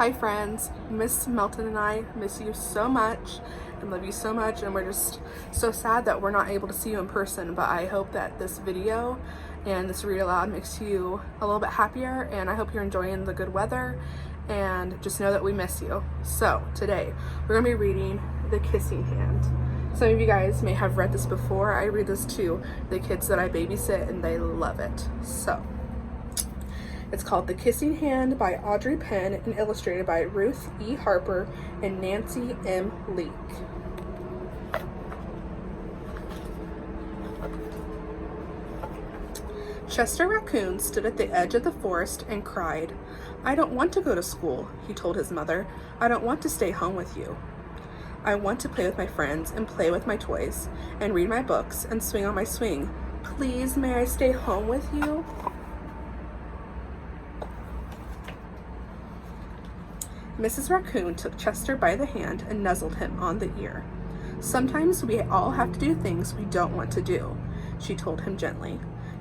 Hi friends, Miss Melton and I miss you so much and love you so much, and we're just so sad that we're not able to see you in person, but I hope that this video and this read aloud makes you a little bit happier, and I hope you're enjoying the good weather, and just know that we miss you. So today we're going to be reading The Kissing Hand. Some of you guys may have read this before. I read this to the kids that I babysit and they love it. So it's called The Kissing Hand by Audrey Penn and illustrated by Ruth E. Harper and Nancy M. Leake. Chester Raccoon stood at the edge of the forest and cried. "I don't want to go to school," he told his mother. "I don't want to stay home with you. I want to play with my friends and play with my toys and read my books and swing on my swing. Please, may I stay home with you?" Mrs. Raccoon took Chester by the hand and nuzzled him on the ear. "Sometimes we all have to do things we don't want to do," she told him gently,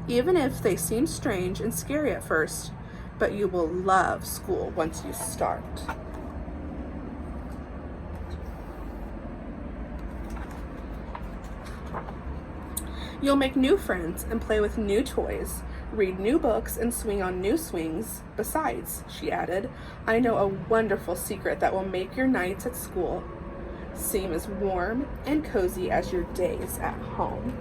"even if they seem strange and scary at first, but you will love school once you start." "You'll make new friends and play with new toys, read new books and swing on new swings. Besides," she added, "I know a wonderful secret that will make your nights at school seem as warm and cozy as your days at home."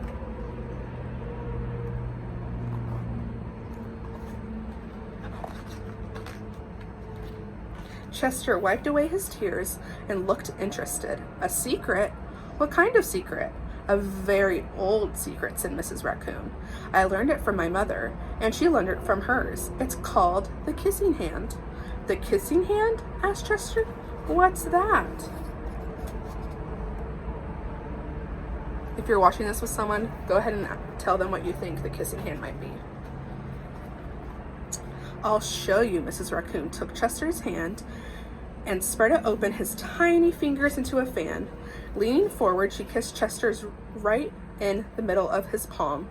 Chester wiped away his tears and looked interested. "A secret? What kind of secret?" "A very old secret," said Mrs. Raccoon. "I learned it from my mother, and she learned it from hers. It's called the Kissing Hand." "The Kissing Hand?" asked Chester. "What's that?" If you're watching this with someone, go ahead and tell them what you think the kissing hand might be. "I'll show you." Mrs. Raccoon took Chester's hand and spread it open his tiny fingers into a fan. Leaning forward, she kissed Chester's right in the middle of his palm.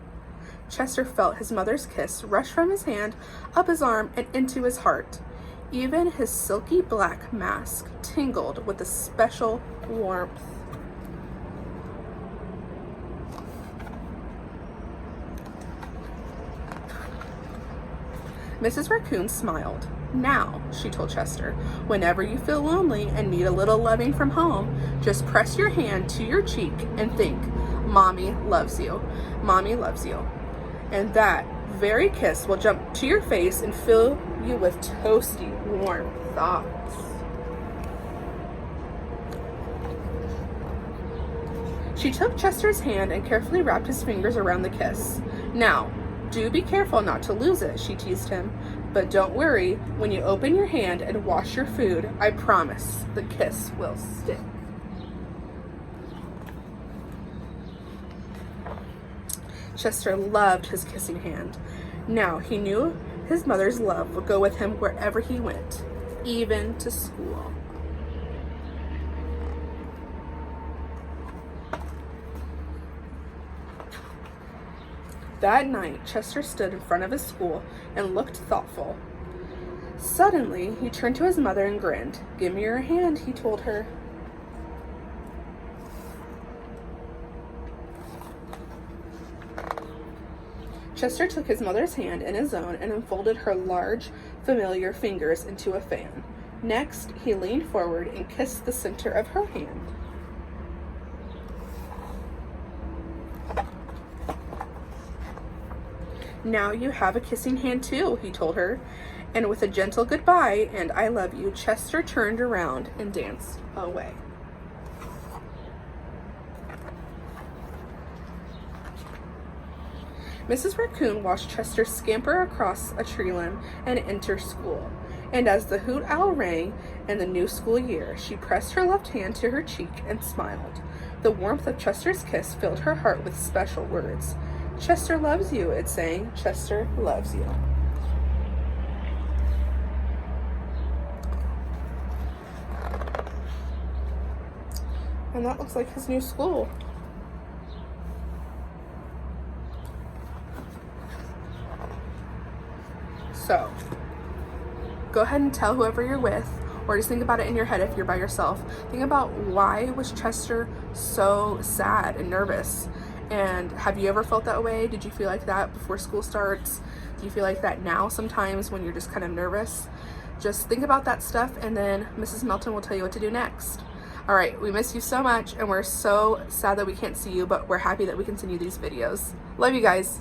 Chester felt his mother's kiss rush from his hand, up his arm, and into his heart. Even his silky black mask tingled with a special warmth. Mrs. Raccoon smiled. "Now," she told Chester, "whenever you feel lonely and need a little loving from home, just press your hand to your cheek and think, 'Mommy loves you. Mommy loves you.' And that very kiss will jump to your face and fill you with toasty, warm thoughts." She took Chester's hand and carefully wrapped his fingers around the kiss. "Now, do be careful not to lose it," she teased him. "But don't worry, when you open your hand and wash your food, I promise the kiss will stick." Chester loved his kissing hand. Now he knew his mother's love would go with him wherever he went, even to school. That night, Chester stood in front of his school and looked thoughtful. Suddenly, he turned to his mother and grinned. "Give me your hand," he told her. Chester took his mother's hand in his own and unfolded her large, familiar fingers into a fan. Next, he leaned forward and kissed the center of her hand. "Now you have a kissing hand too," he told her. And with a gentle goodbye and "I love you," Chester turned around and danced away. Mrs. Raccoon watched Chester scamper across a tree limb and enter school. And as the hoot owl rang in the new school year, she pressed her left hand to her cheek and smiled. The warmth of Chester's kiss filled her heart with special words. "Chester loves you," it sang. "Chester loves you." And that looks like his new school. So, go ahead and tell whoever you're with or just think about it in your head if you're by yourself. Think about, why was Chester so sad and nervous? And have you ever felt that way? Did you feel like that before school starts? Do you feel like that now sometimes when you're just kind of nervous? Just think about that stuff, and then Mrs. Melton will tell you what to do next. All right, we miss you so much, and we're so sad that we can't see you, but we're happy that we continue these videos. Love you guys.